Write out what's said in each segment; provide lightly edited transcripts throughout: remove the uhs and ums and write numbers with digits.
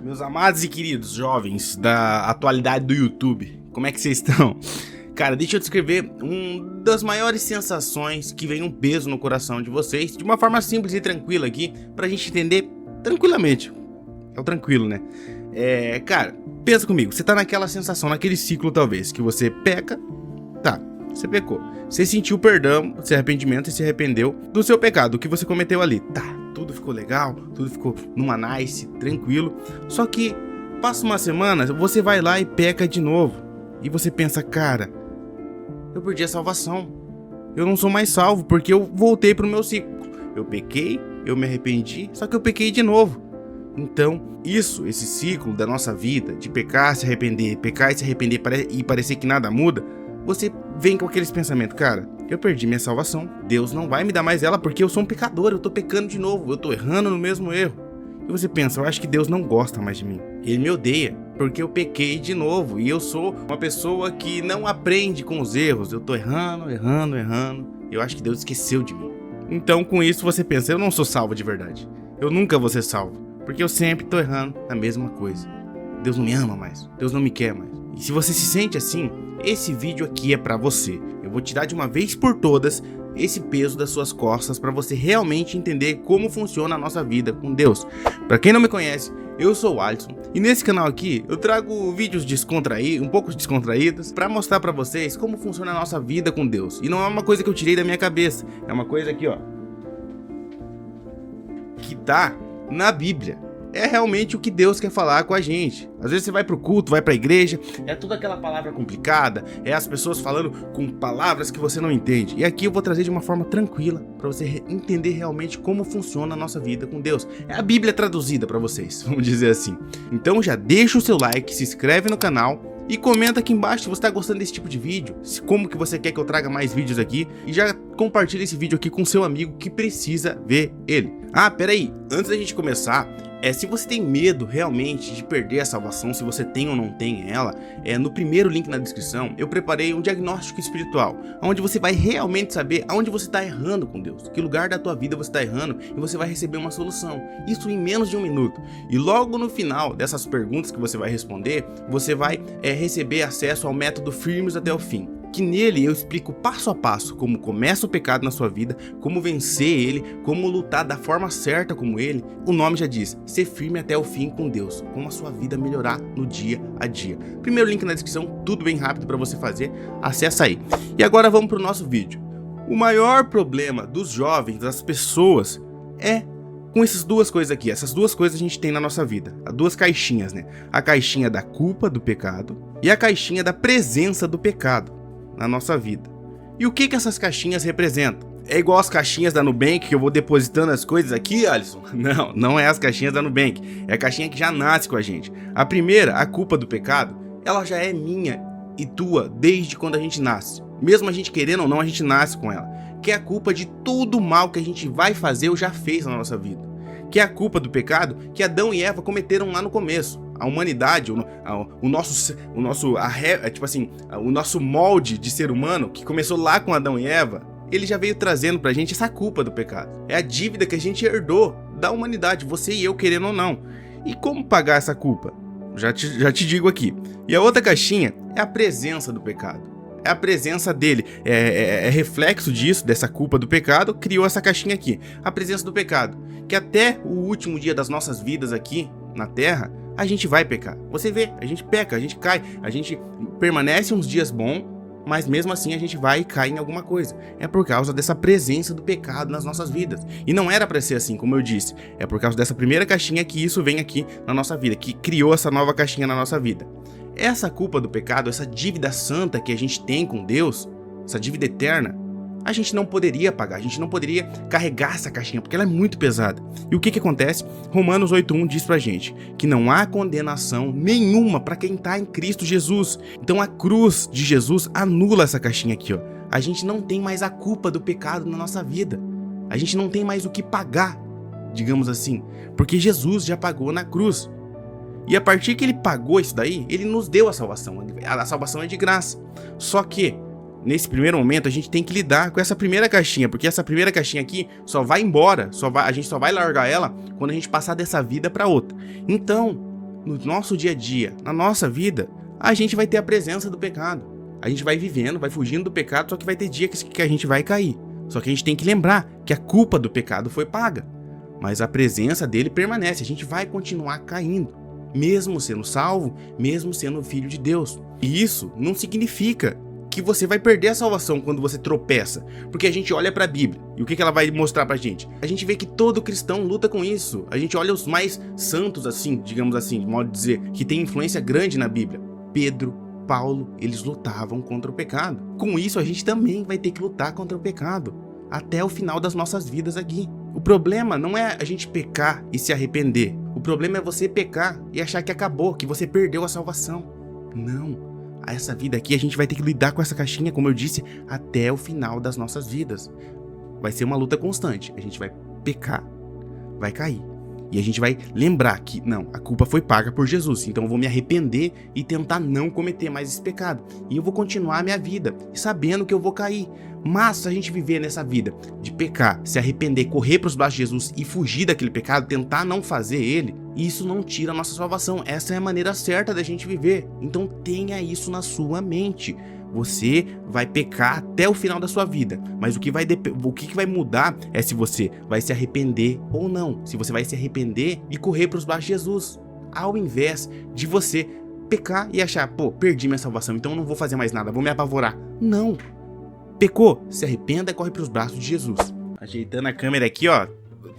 Meus amados e queridos jovens da atualidade do YouTube, como é que vocês estão? Cara, deixa eu descrever uma das maiores sensações que vem um peso no coração de vocês, de uma forma simples e tranquila aqui, pra gente entender tranquilamente. É o tranquilo, né? Cara, pensa comigo, você tá naquela sensação, naquele ciclo talvez, que você peca, tá, você pecou. Você sentiu perdão, seu arrependimento e se arrependeu do seu pecado, do que você cometeu ali. Tá, tudo ficou legal, tudo ficou numa nice, tranquilo. Só que passa uma semana, você vai lá e peca de novo. E você pensa, cara, eu perdi a salvação. Eu não sou mais salvo porque eu voltei pro meu ciclo. Eu pequei, eu me arrependi, só que eu pequei de novo. Então, esse ciclo da nossa vida, de pecar, se arrepender, pecar e se arrepender e parecer que nada muda, você vem com aqueles pensamentos, cara, eu perdi minha salvação, Deus não vai me dar mais ela porque eu sou um pecador, eu tô pecando de novo, eu tô errando no mesmo erro. E você pensa, eu acho que Deus não gosta mais de mim, Ele me odeia porque eu pequei de novo e eu sou uma pessoa que não aprende com os erros, eu tô errando, eu acho que Deus esqueceu de mim. Então com isso você pensa, eu não sou salvo de verdade, eu nunca vou ser salvo, porque eu sempre tô errando na mesma coisa. Deus não me ama mais, Deus não me quer mais. E se você se sente assim, esse vídeo aqui é pra você. Eu vou tirar de uma vez por todas esse peso das suas costas para você realmente entender como funciona a nossa vida com Deus. Para quem não me conhece, eu sou o Alisson e nesse canal aqui eu trago vídeos um pouco descontraídos para mostrar para vocês como funciona a nossa vida com Deus. E não é uma coisa que eu tirei da minha cabeça, é uma coisa aqui, ó, que tá na Bíblia. É realmente o que Deus quer falar com a gente. Às vezes você vai pro culto, vai pra igreja, é toda aquela palavra complicada, é as pessoas falando com palavras que você não entende. E aqui eu vou trazer de uma forma tranquila pra você entender realmente como funciona a nossa vida com Deus. É a Bíblia traduzida pra vocês, vamos dizer assim. Então já deixa o seu like, se inscreve no canal e comenta aqui embaixo se você tá gostando desse tipo de vídeo, como que você quer que eu traga mais vídeos aqui, e já compartilha esse vídeo aqui com seu amigo que precisa ver ele. Ah, peraí, antes da gente começar, se você tem medo realmente de perder a salvação, se você tem ou não tem ela, no primeiro link na descrição eu preparei um diagnóstico espiritual, onde você vai realmente saber aonde você está errando com Deus, que lugar da tua vida você está errando, e você vai receber uma solução, isso em menos de 1 minuto. E logo no final dessas perguntas que você vai responder, você vai receber acesso ao método Firmes até o Fim, que nele eu explico passo a passo como começa o pecado na sua vida, como vencer ele, como lutar da forma certa como ele. O nome já diz, ser firme até o fim com Deus, como a sua vida melhorar no dia a dia. Primeiro link na descrição, tudo bem rápido para você fazer, acessa aí. E agora vamos para o nosso vídeo. O maior problema dos jovens, das pessoas, é com essas duas coisas aqui. Essas duas coisas a gente tem na nossa vida, as duas caixinhas, né? A caixinha da culpa do pecado e a caixinha da presença do pecado na nossa vida. E o que essas caixinhas representam? É igual as caixinhas da Nubank que eu vou depositando as coisas aqui, Alisson? Não, não é as caixinhas da Nubank. É a caixinha que já nasce com a gente. A primeira, a culpa do pecado, ela já é minha e tua desde quando a gente nasce. Mesmo a gente querendo ou não, a gente nasce com ela. Que é a culpa de tudo mal que a gente vai fazer ou já fez na nossa vida. Que é a culpa do pecado que Adão e Eva cometeram lá no começo. A humanidade, o nosso molde de ser humano, que começou lá com Adão e Eva, ele já veio trazendo pra gente essa culpa do pecado. É a dívida que a gente herdou da humanidade, você e eu querendo ou não. E como pagar essa culpa? Já te digo aqui. E a outra caixinha é a presença do pecado. É a presença dele, é reflexo disso, dessa culpa do pecado, criou essa caixinha aqui. A presença do pecado, que até o último dia das nossas vidas aqui na Terra, a gente vai pecar. Você vê, a gente peca, a gente cai, a gente permanece uns dias bom, mas mesmo assim a gente vai e cai em alguma coisa. É por causa dessa presença do pecado nas nossas vidas. E não era para ser assim, como eu disse. É por causa dessa primeira caixinha que isso vem aqui na nossa vida, que criou essa nova caixinha na nossa vida. Essa culpa do pecado, essa dívida santa que a gente tem com Deus, essa dívida eterna, a gente não poderia pagar, a gente não poderia carregar essa caixinha, porque ela é muito pesada. E o que acontece? Romanos 8:1 diz pra gente que não há condenação nenhuma para quem tá em Cristo Jesus. Então a cruz de Jesus anula essa caixinha aqui, ó. A gente não tem mais a culpa do pecado na nossa vida. A gente não tem mais o que pagar, digamos assim, porque Jesus já pagou na cruz. E a partir que ele pagou isso daí, ele nos deu a salvação. A salvação é de graça. Só que nesse primeiro momento, a gente tem que lidar com essa primeira caixinha, porque essa primeira caixinha aqui só vai embora, a gente só vai largar ela quando a gente passar dessa vida para outra. Então, no nosso dia a dia, na nossa vida, a gente vai ter a presença do pecado. A gente vai vivendo, vai fugindo do pecado, só que vai ter dia que a gente vai cair. Só que a gente tem que lembrar que a culpa do pecado foi paga, mas a presença dele permanece, a gente vai continuar caindo, mesmo sendo salvo, mesmo sendo filho de Deus. E isso não significa que você vai perder a salvação quando você tropeça, porque a gente olha para a Bíblia e o que ela vai mostrar pra gente? A gente vê que todo cristão luta com isso. A gente olha os mais santos, assim, digamos assim, de modo de dizer, que tem influência grande na Bíblia. Pedro, Paulo, eles lutavam contra o pecado. Com isso, a gente também vai ter que lutar contra o pecado até o final das nossas vidas aqui. O problema não é a gente pecar e se arrepender. O problema é você pecar e achar que acabou, que você perdeu a salvação. Não. Essa vida aqui, a gente vai ter que lidar com essa caixinha, como eu disse, até o final das nossas vidas. Vai ser uma luta constante. A gente vai pecar, vai cair. E a gente vai lembrar que, não, a culpa foi paga por Jesus. Então eu vou me arrepender e tentar não cometer mais esse pecado. E eu vou continuar a minha vida, sabendo que eu vou cair. Mas se a gente viver nessa vida de pecar, se arrepender, correr para os braços de Jesus e fugir daquele pecado, tentar não fazer ele, isso não tira a nossa salvação. Essa é a maneira certa da gente viver. Então tenha isso na sua mente. Você vai pecar até o final da sua vida, mas o que vai mudar é se você vai se arrepender ou não. Se você vai se arrepender e correr para os braços de Jesus, ao invés de você pecar e achar, pô, perdi minha salvação, então eu não vou fazer mais nada, vou me apavorar. Não. Pecou, se arrependa e corre para os braços de Jesus. Ajeitando a câmera aqui, ó,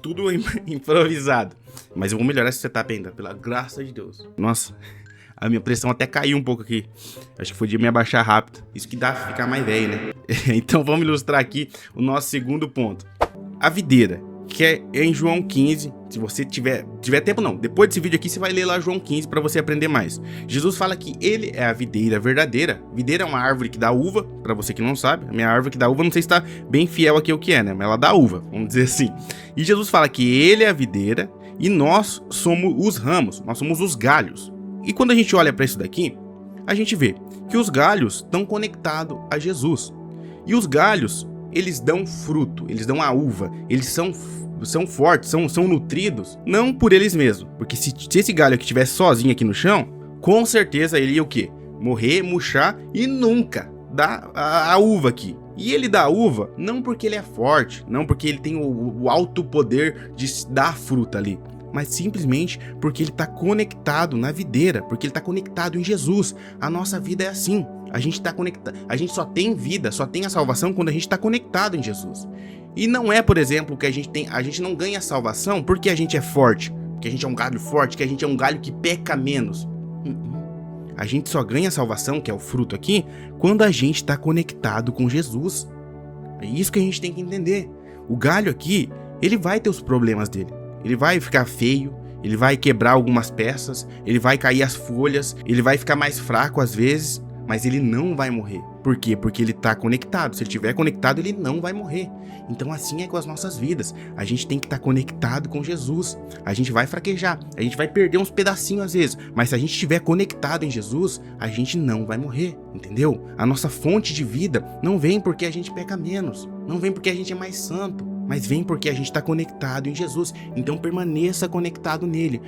tudo improvisado. Mas eu vou melhorar esse setup ainda, pela graça de Deus. Nossa, a minha pressão até caiu um pouco aqui. Acho que foi de me abaixar rápido. Isso que dá pra ficar mais velho, né? Então vamos ilustrar aqui o nosso segundo ponto. A videira, que é em João 15. Se você tiver tempo, não. Depois desse vídeo aqui, você vai ler lá João 15 para você aprender mais. Jesus fala que ele é a videira verdadeira. Videira é uma árvore que dá uva, para você que não sabe. A minha árvore que dá uva, não sei se está bem fiel aqui ao que é, né? Mas ela dá uva, vamos dizer assim. E Jesus fala que ele é a videira e nós somos os ramos, nós somos os galhos. E quando a gente olha para isso daqui, a gente vê que os galhos estão conectados a Jesus. E os galhos, eles dão fruto, eles dão a uva, eles são fortes, são nutridos, não por eles mesmos. Porque se esse galho aqui estivesse sozinho aqui no chão, com certeza ele ia o quê? Morrer, murchar e nunca dar a uva aqui. E ele dá uva não porque ele é forte, não porque ele tem o alto poder de dar fruta ali, mas simplesmente porque ele está conectado na videira, porque ele está conectado em Jesus. A nossa vida é assim. A gente está conectado, a gente só tem vida, só tem a salvação quando a gente está conectado em Jesus. E não é, por exemplo, que a gente não ganha salvação porque a gente é forte, porque a gente é um galho forte, que a gente é um galho que peca menos. A gente só ganha salvação, que é o fruto aqui, quando a gente está conectado com Jesus. É isso que a gente tem que entender. O galho aqui, ele vai ter os problemas dele. Ele vai ficar feio, ele vai quebrar algumas peças, ele vai cair as folhas, ele vai ficar mais fraco às vezes, mas ele não vai morrer. Por quê? Porque ele está conectado. Se ele estiver conectado, ele não vai morrer. Então assim é com as nossas vidas. A gente tem que estar conectado com Jesus. A gente vai fraquejar, a gente vai perder uns pedacinhos às vezes, mas se a gente estiver conectado em Jesus, a gente não vai morrer, entendeu? A nossa fonte de vida não vem porque a gente peca menos, não vem porque a gente é mais santo, mas vem porque a gente está conectado em Jesus. Então permaneça conectado nele.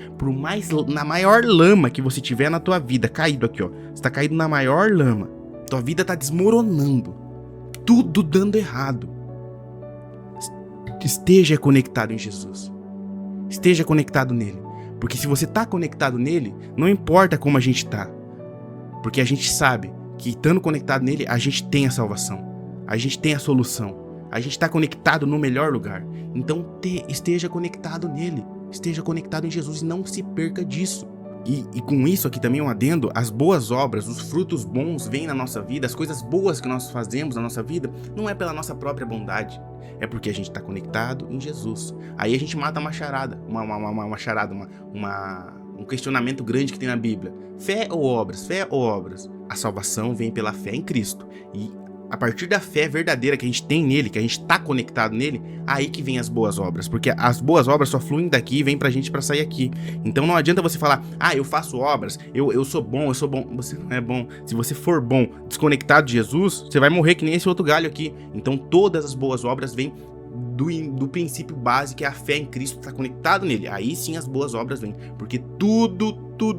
Na maior lama que você tiver na tua vida, caído aqui, ó, você está caído na maior lama, tua vida está desmoronando, tudo dando errado. Esteja conectado em Jesus. Esteja conectado nele. Porque se você está conectado nele, não importa como a gente está. Porque a gente sabe que estando conectado nele, a gente tem a salvação. A gente tem a solução. A gente está conectado no melhor lugar. Então esteja conectado nele. Esteja conectado em Jesus e não se perca disso. E com isso aqui também um adendo, as boas obras, os frutos bons vêm na nossa vida, as coisas boas que nós fazemos na nossa vida, não é pela nossa própria bondade, é porque a gente está conectado em Jesus. Aí a gente mata uma charada, um questionamento grande que tem na Bíblia. Fé ou obras? Fé ou obras? A salvação vem pela fé em Cristo. E A partir da fé verdadeira que a gente tem nele, que a gente tá conectado nele, aí que vem as boas obras. Porque as boas obras só fluem daqui e vem pra gente pra sair aqui. Então não adianta você falar, eu faço obras, eu sou bom. Você não é bom. Se você for bom, desconectado de Jesus, você vai morrer que nem esse outro galho aqui. Então todas as boas obras vêm do princípio base, que é a fé em Cristo, tá conectado nele. Aí sim as boas obras vêm. Porque tudo,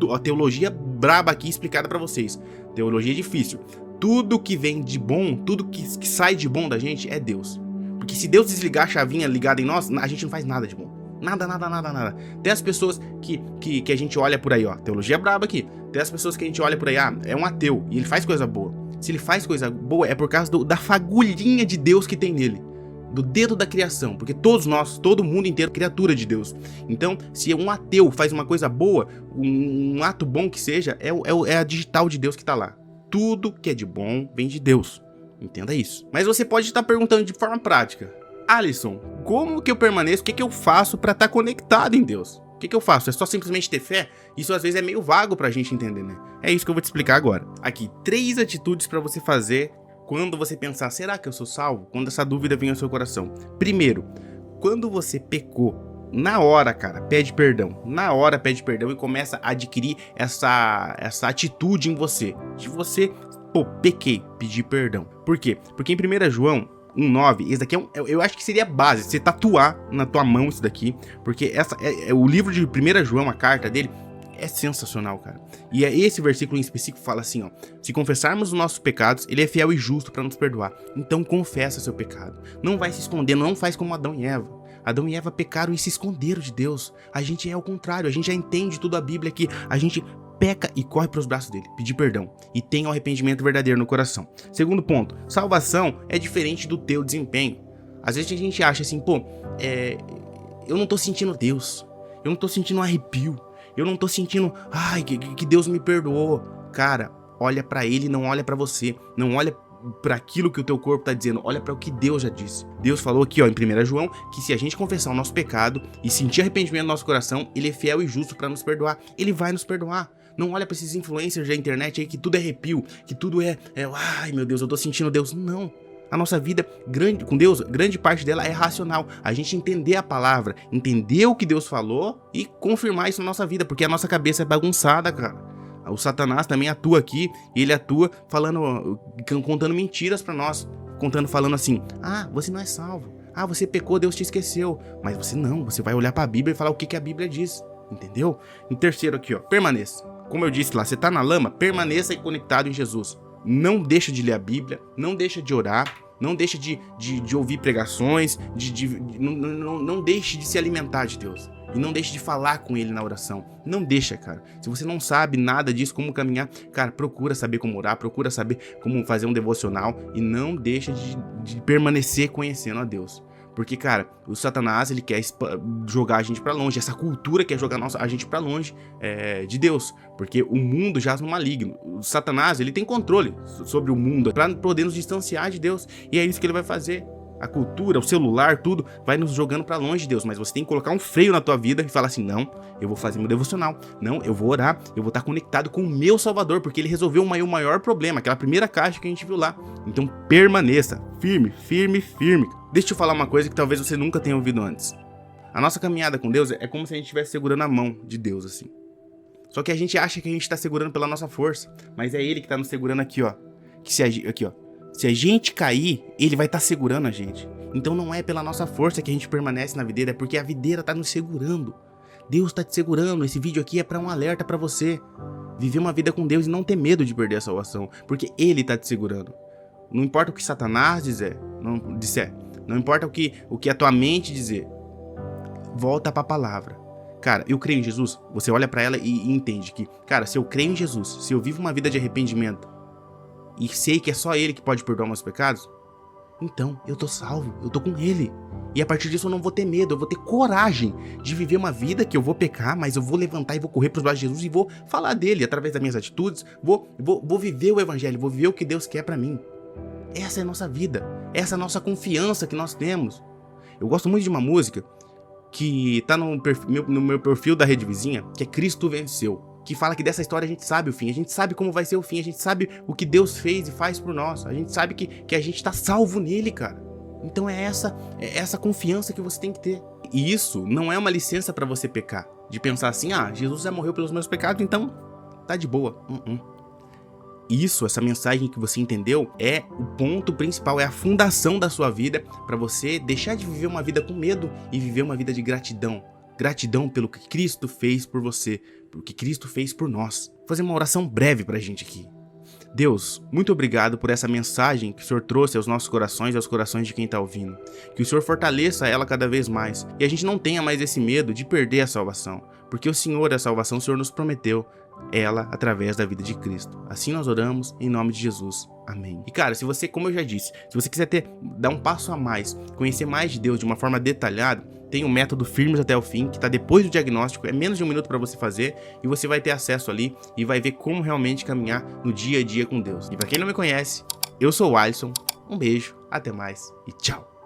ó, teologia braba aqui explicada pra vocês. Teologia difícil. Tudo que vem de bom, tudo que sai de bom da gente é Deus. Porque se Deus desligar a chavinha ligada em nós, a gente não faz nada de bom. Nada. Tem as pessoas que a gente olha por aí, ó. Teologia braba aqui. Tem as pessoas que a gente olha por aí, é um ateu e ele faz coisa boa. Se ele faz coisa boa, é por causa da fagulhinha de Deus que tem nele. Do dedo da criação, porque todos nós, todo mundo inteiro, é criatura de Deus. Então, se um ateu faz uma coisa boa, um ato bom que seja, é a digital de Deus que tá lá. Tudo que é de bom vem de Deus. Entenda isso. Mas você pode estar perguntando de forma prática: Alisson, como que eu permaneço? O que eu faço para estar conectado em Deus? O que eu faço? É só simplesmente ter fé? Isso às vezes é meio vago pra gente entender, né? É isso que eu vou te explicar agora. Aqui, 3 atitudes para você fazer quando você pensar, será que eu sou salvo? Quando essa dúvida vem ao seu coração. Primeiro, quando você pecou, na hora, cara, pede perdão. Na hora pede perdão e começa a adquirir essa atitude em você. De você, pequei, pedir perdão. Por quê? Porque em 1 João 1,9, esse daqui eu acho que seria a base, você tatuar na tua mão isso daqui. Porque o livro de 1 João, a carta dele, é sensacional, cara. E esse versículo em específico fala assim, ó: se confessarmos os nossos pecados, ele é fiel e justo para nos perdoar. Então confessa seu pecado. Não vai se esconder, não faz como Adão e Eva. Adão e Eva pecaram e se esconderam de Deus. A gente é o contrário, a gente já entende tudo a Bíblia aqui. A gente peca e corre para os braços dele, pedir perdão. E tem o arrependimento verdadeiro no coração. Segundo ponto, salvação é diferente do teu desempenho. Às vezes a gente acha assim, eu não tô sentindo Deus. Eu não tô sentindo um arrepio. Eu não tô sentindo, que Deus me perdoou. Cara, olha pra ele, não olha pra você. Não olha pra aquilo que o teu corpo tá dizendo. Olha pra o que Deus já disse. Deus falou aqui, ó, em 1 João, que se a gente confessar o nosso pecado e sentir arrependimento no nosso coração, ele é fiel e justo pra nos perdoar. Ele vai nos perdoar. Não olha pra esses influencers da internet aí que tudo é arrepio, que tudo ai meu Deus, eu tô sentindo Deus. Não. A nossa vida com Deus, grande parte dela é racional. A gente entender a palavra, entender o que Deus falou e confirmar isso na nossa vida, porque a nossa cabeça é bagunçada, cara. O Satanás também atua aqui, e ele atua contando mentiras pra nós, falando assim: você não é salvo, você pecou, Deus te esqueceu. Mas você vai olhar pra Bíblia e falar o que a Bíblia diz, entendeu? Em terceiro aqui, ó, permaneça. Como eu disse lá, você tá na lama, permaneça aí conectado em Jesus. Não deixa de ler a Bíblia, não deixa de orar, não deixa de ouvir pregações, não deixe de se alimentar de Deus. E não deixe de falar com Ele na oração. Não deixa, cara. Se você não sabe nada disso, como caminhar, cara, procura saber como orar, procura saber como fazer um devocional e não deixa de permanecer conhecendo a Deus. Porque, cara, o Satanás, ele quer jogar a gente pra longe. Essa cultura quer jogar a gente pra longe de Deus. Porque o mundo jaz no maligno. O Satanás, ele tem controle sobre o mundo pra poder nos distanciar de Deus. E é isso que ele vai fazer. A cultura, o celular, tudo vai nos jogando pra longe de Deus. Mas você tem que colocar um freio na tua vida e falar assim: não, eu vou fazer meu devocional. Não, eu vou orar. Eu vou estar conectado com o meu Salvador, porque ele resolveu o maior problema, aquela primeira caixa que a gente viu lá. Então permaneça firme. Deixa eu te falar uma coisa que talvez você nunca tenha ouvido antes. A nossa caminhada com Deus é como se a gente estivesse segurando a mão de Deus, assim. Só que a gente acha que a gente tá segurando pela nossa força, mas é Ele que tá nos segurando aqui, ó. Se a gente cair, Ele vai estar segurando a gente. Então não é pela nossa força que a gente permanece na videira, é porque a videira tá nos segurando. Deus tá te segurando. Esse vídeo aqui é pra um alerta pra você. Viver uma vida com Deus e não ter medo de perder a salvação, porque Ele tá te segurando. Não importa o que Satanás disser, não importa o que a tua mente dizer, volta pra palavra. Cara, eu creio em Jesus. Você olha pra ela e entende que, cara, se eu creio em Jesus, se eu vivo uma vida de arrependimento e sei que é só Ele que pode perdoar meus pecados, então eu tô salvo, eu tô com Ele. E a partir disso eu não vou ter medo, eu vou ter coragem de viver uma vida que eu vou pecar, mas eu vou levantar e vou correr pros braços de Jesus e vou falar dele através das minhas atitudes, vou viver o evangelho, vou viver o que Deus quer pra mim. Essa é a nossa vida, essa é a nossa confiança que nós temos. Eu gosto muito de uma música que tá no meu perfil da Rede Vizinha, que é Cristo Venceu. que fala que dessa história a gente sabe o fim, a gente sabe como vai ser o fim, a gente sabe o que Deus fez e faz por nós, a gente sabe que a gente tá salvo nele, cara. Então é essa confiança que você tem que ter. E isso não é uma licença pra você pecar, de pensar assim, Jesus já morreu pelos meus pecados, então tá de boa. Isso, essa mensagem que você entendeu, é o ponto principal, é a fundação da sua vida para você deixar de viver uma vida com medo e viver uma vida de gratidão. Gratidão pelo que Cristo fez por você, pelo que Cristo fez por nós. Vou fazer uma oração breve pra gente aqui. Deus, muito obrigado por essa mensagem que o Senhor trouxe aos nossos corações e aos corações de quem está ouvindo. Que o Senhor fortaleça ela cada vez mais e a gente não tenha mais esse medo de perder a salvação, porque o Senhor é a salvação, o Senhor nos prometeu ela através da vida de Cristo. Assim nós oramos em nome de Jesus. Amém. E cara, se você, como eu já disse, se você quiser dar um passo a mais, conhecer mais de Deus de uma forma detalhada, tem o método Firmes até o Fim, que está depois do diagnóstico, é menos de 1 minuto para você fazer, e você vai ter acesso ali e vai ver como realmente caminhar no dia a dia com Deus. E para quem não me conhece, eu sou o Alisson, um beijo, até mais e tchau.